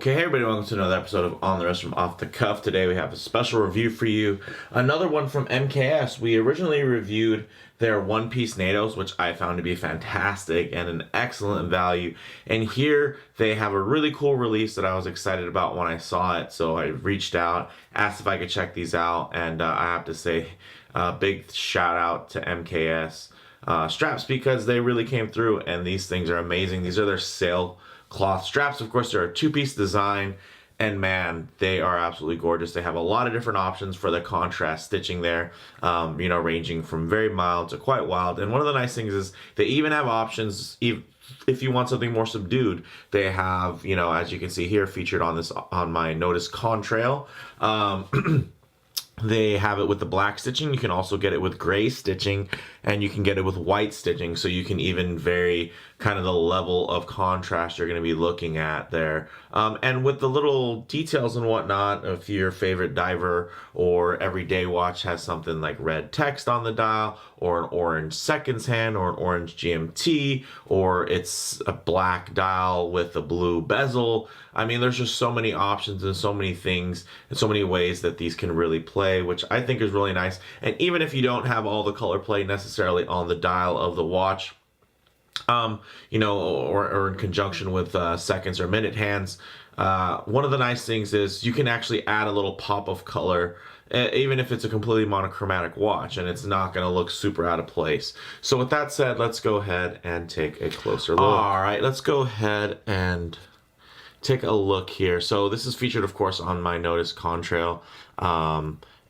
Okay, hey everybody, welcome to another episode of On the Wrist from Off the Cuff. Today we have a special review for you. Another one from MKS. We originally reviewed their one-piece NATOs, which I found to be fantastic and an excellent value. And here they have a really cool release that I was excited about when I saw it. So I reached out, asked if I could check these out, and I have to say a big shout out to MKS straps because they really came through and these things are amazing. These are their Sailcloth straps. Of course, they're a two-piece design, and man, they are absolutely gorgeous. They have a lot of different options for the contrast stitching there, ranging from very mild to quite wild. And one of the nice things is they even have options if you want something more subdued. They have, as you can see here, featured on my Notice Contrail. They have it with the black stitching. You can also get it with gray stitching, and you can get it with white stitching, so you can even vary kind of the level of contrast you're going to be looking at there. And with the little details and whatnot, if your favorite diver or everyday watch has something like red text on the dial, or an orange seconds hand, or an orange GMT, or it's a black dial with a blue bezel. I mean, there's just so many options and so many things and so many ways that these can really play, which I think is really nice. And even if you don't have all the color play necessarily on the dial of the watch, or in conjunction with seconds or minute hands, one of the nice things is you can actually add a little pop of color, even if it's a completely monochromatic watch, and it's not going to look super out of place. So with that said, let's go ahead and take a closer look. All right, let's go ahead and take a look here. So this is featured, of course, on my Notice Contrail.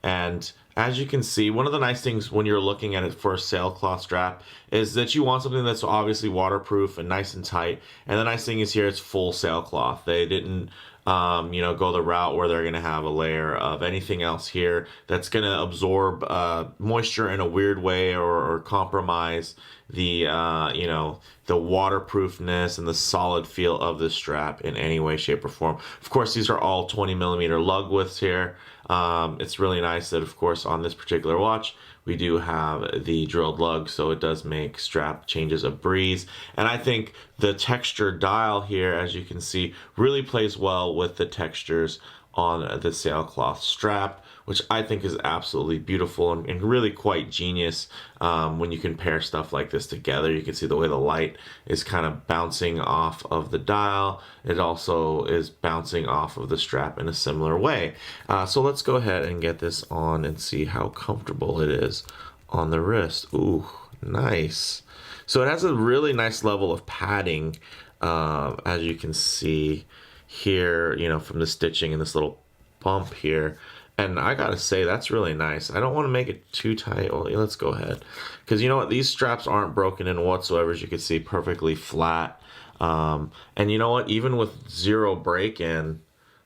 And as you can see, one of the nice things when you're looking at it for a sailcloth strap is that you want something that's obviously waterproof and nice and tight. And the nice thing is here, it's full sailcloth. They didn't go the route where they're going to have a layer of anything else here that's going to absorb moisture in a weird way, or compromise the the waterproofness and the solid feel of the strap in any way, shape, or form. Of course, these are all 20mm lug widths here. It's really nice that, of course, on this particular watch we do have the drilled lug, so it does make strap changes a breeze. And I think the texture dial here, as you can see, really plays well with the textures on the sailcloth strap, which I think is absolutely beautiful and really quite genius. When you can pair stuff like this together, you can see the way the light is kind of bouncing off of the dial. It also is bouncing off of the strap in a similar way. So let's go ahead and get this on and see how comfortable it is on the wrist. Ooh, nice. So it has a really nice level of padding, as you can see here, from the stitching and this little bump here. And I gotta say, that's really nice. I don't want to make it too tight. Well, let's go ahead, because you know what, these straps aren't broken in whatsoever, as you can see, perfectly flat. And you know what, even with zero break-in,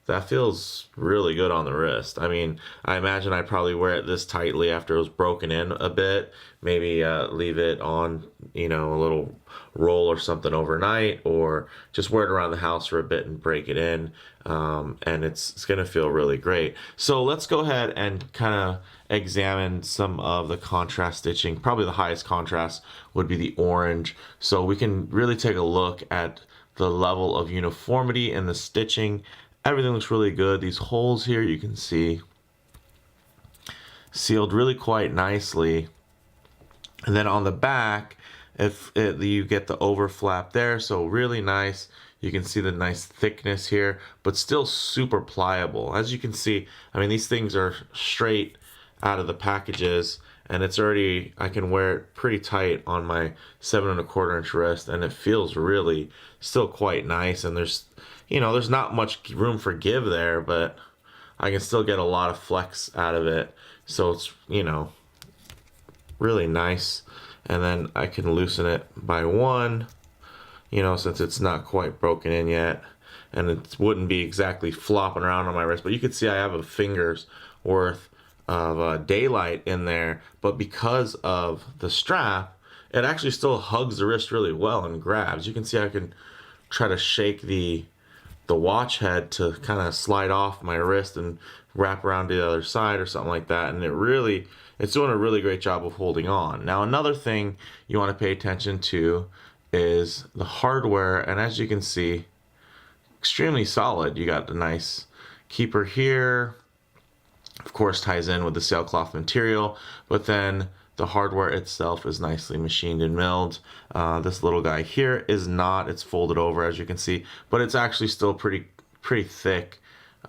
that feels really good on the wrist. I mean, I imagine I'd probably wear it this tightly after it was broken in a bit. Maybe leave it on, a little roll or something overnight, or just wear it around the house for a bit and break it in. And it's going to feel really great. So let's go ahead and kind of examine some of the contrast stitching. Probably the highest contrast would be the orange. So we can really take a look at the level of uniformity in the stitching. Everything looks really good. These holes here, you can see, sealed really quite nicely. And then on the back, you get the overflap there, so really nice. You can see the nice thickness here, but still super pliable. As you can see, I mean, these things are straight out of the packages, and it's already, I can wear it pretty tight on my 7 1/4 inch wrist, and it feels really still quite nice. And there's not much room for give there, but I can still get a lot of flex out of it. So it's, really nice. And then I can loosen it by one, since it's not quite broken in yet. And it wouldn't be exactly flopping around on my wrist, but you can see I have a finger's worth of daylight in there. But because of the strap, it actually still hugs the wrist really well and grabs. You can see I can try to shake the watch head to kind of slide off my wrist and wrap around to the other side or something like that, and it's doing a really great job of holding on. Now, another thing you want to pay attention to is the hardware, and as you can see, extremely solid. You got the nice keeper here. Of course, ties in with the sailcloth material, but then the hardware itself is nicely machined and milled. This little guy here is not. It's folded over, as you can see, but it's actually still pretty thick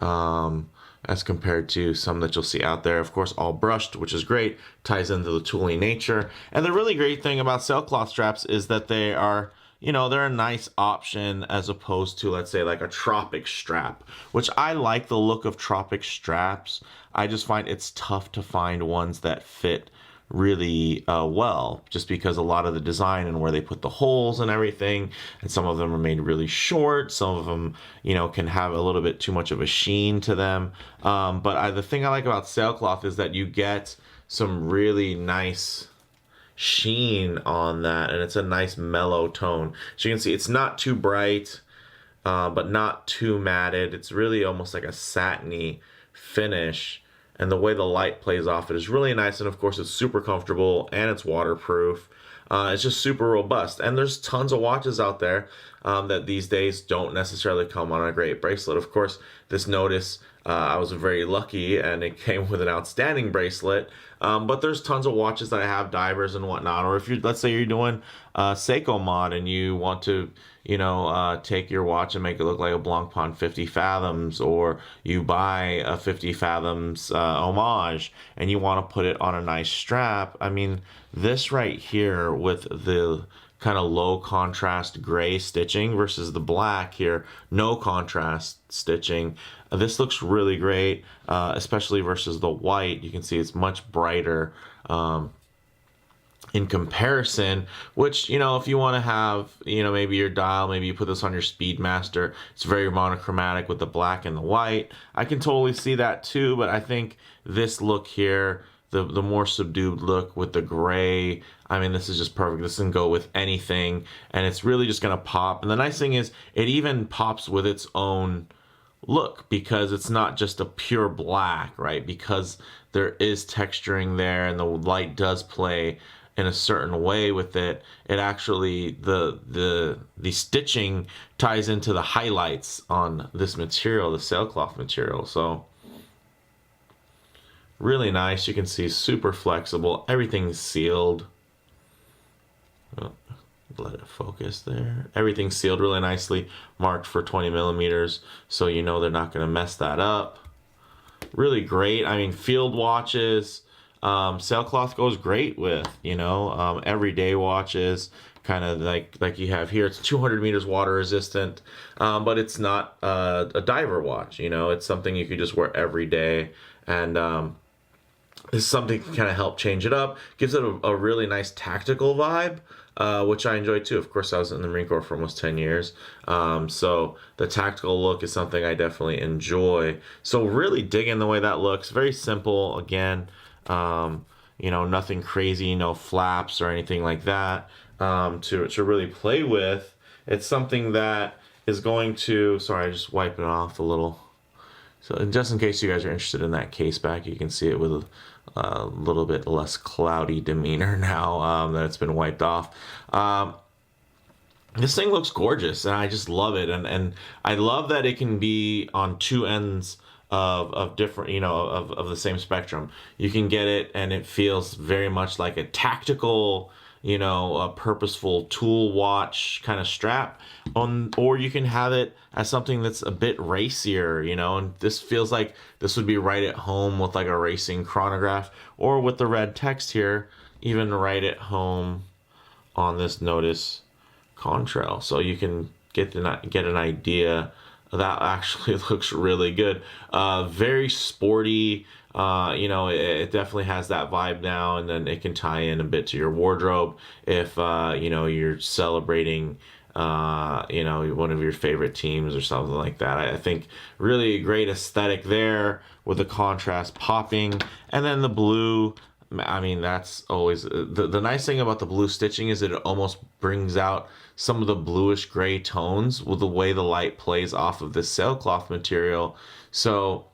as compared to some that you'll see out there. Of course, all brushed, which is great. Ties into the tooling nature. And the really great thing about sailcloth straps is that they are, you know, they're a nice option as opposed to, let's say, like a tropic strap, which I like the look of tropic straps. I just find it's tough to find ones that fit really well, just because a lot of the design and where they put the holes and everything, and some of them are made really short, some of them, you know, can have a little bit too much of a sheen to them, but the thing I like about sailcloth is that you get some really nice sheen on that, and it's a nice mellow tone. So you can see it's not too bright, but not too matted. It's really almost like a satiny finish, and the way the light plays off it is really nice. And of course, it's super comfortable and it's waterproof. It's just super robust. And there's tons of watches out there that these days don't necessarily come on a great bracelet. Of course, this Notice, I was very lucky and it came with an outstanding bracelet. But there's tons of watches that I have, divers and whatnot. Or if you're, let's say you're doing Seiko mod and you want to, you know, take your watch and make it look like a Blancpain 50 Fathoms, or you buy a 50 Fathoms homage and you want to put it on a nice strap. I mean, this right here with the kind of low contrast gray stitching versus the black here, no contrast stitching. This looks really great, especially versus the white. You can see it's much brighter in comparison, which, you know, if you want to have, you know, maybe your dial, maybe you put this on your Speedmaster, it's very monochromatic with the black and the white. I can totally see that too, but I think this look here, the more subdued look with the gray, I mean, this is just perfect. This can go with anything, and it's really just gonna pop. And the nice thing is it even pops with its own look, because it's not just a pure black, right? Because there is texturing there and the light does play in a certain way with it. It actually, the stitching ties into the highlights on this material, the sailcloth material. So really nice. You can see super flexible. Everything's sealed. Oh, let it focus there. Everything's sealed really nicely, marked for 20 millimeters, so you know they're not going to mess that up. Really great. I mean, field watches, sailcloth goes great with, you know, everyday watches, kind of like you have here. It's 200 meters water resistant, but it's not a diver watch, you know. It's something you could just wear every day, and this is something that can kind of help change it up. Gives it a really nice tactical vibe, which I enjoy too. Of course, I was in the Marine Corps for almost 10 years. So the tactical look is something I definitely enjoy. So really digging the way that looks. Very simple, again. You know, nothing crazy, no flaps or anything like that to really play with. It's something that is going to, sorry, I just wipe it off a little. So just in case you guys are interested in that case back, you can see it with a little bit less cloudy demeanor now that it's been wiped off. This thing looks gorgeous, and I just love it. And I love that it can be on two ends of different, you know, of the same spectrum. You can get it, and it feels very much like a tactical, you know, a purposeful tool watch kind of strap on, or you can have it as something that's a bit racier, you know, and this feels like this would be right at home with like a racing chronograph, or with the red text here, even right at home on this Notice contrail. So you can get an idea. That actually looks really good. Very sporty. You know, it definitely has that vibe now, and then it can tie in a bit to your wardrobe if you know, you're celebrating you know, one of your favorite teams or something like that. I think really great aesthetic there with the contrast popping, and then the blue. I mean, that's always the nice thing about the blue stitching is that it almost brings out some of the bluish gray tones with the way the light plays off of this sailcloth material. So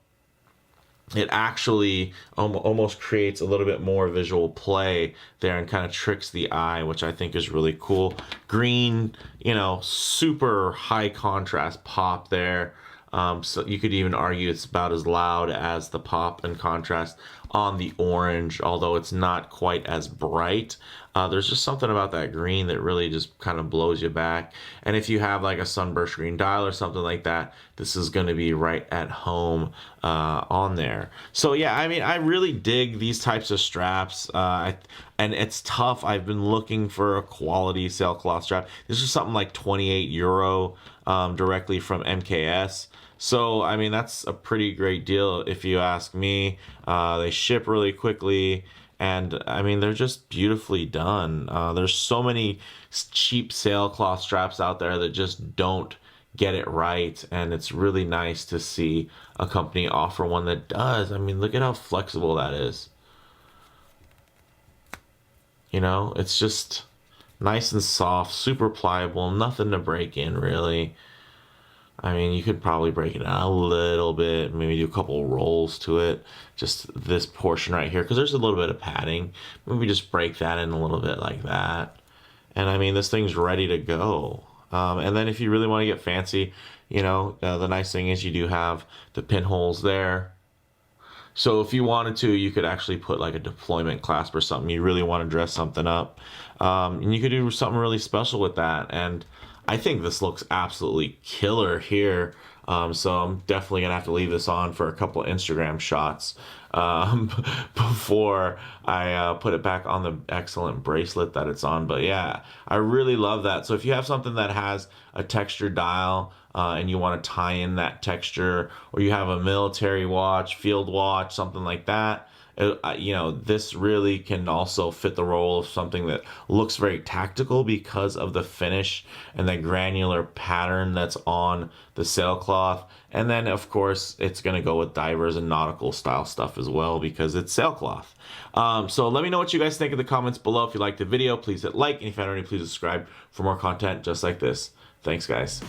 it actually almost creates a little bit more visual play there and kind of tricks the eye, which I think is really cool. Green, you know, super high contrast pop there. So you could even argue it's about as loud as the pop and contrast on the orange, although it's not quite as bright. There's just something about that green that really just kind of blows you back. And if you have like a sunburst green dial or something like that, this is going to be right at home on there. So yeah, I mean, I really dig these types of straps. And it's tough. I've been looking for a quality sailcloth strap. This is something like 28 euro directly from MKS. So, I mean, that's a pretty great deal if you ask me. They ship really quickly, and I mean, they're just beautifully done. There's so many cheap sailcloth straps out there that just don't get it right, and it's really nice to see a company offer one that does. I mean, look at how flexible that is. You know, it's just nice and soft, super pliable, nothing to break in, really. I mean, you could probably break it out a little bit, maybe do a couple rolls to it, just this portion right here, because there's a little bit of padding. Maybe just break that in a little bit like that. And I mean, this thing's ready to go. And then if you really want to get fancy, you know, the nice thing is you do have the pinholes there. So if you wanted to, you could actually put like a deployment clasp or something. You really want to dress something up. And you could do something really special with that. And I think this looks absolutely killer here. So I'm definitely gonna have to leave this on for a couple of Instagram shots before I put it back on the excellent bracelet that it's on. But yeah, I really love that. So if you have something that has a textured dial and you want to tie in that texture, or you have a military watch, field watch, something like that, you know, this really can also fit the role of something that looks very tactical because of the finish and the granular pattern that's on the sailcloth. And then, of course, it's going to go with divers and nautical style stuff as well because it's sailcloth. So let me know what you guys think in the comments below. If you liked the video, please hit like. And if you haven't already, please subscribe for more content just like this. Thanks, guys.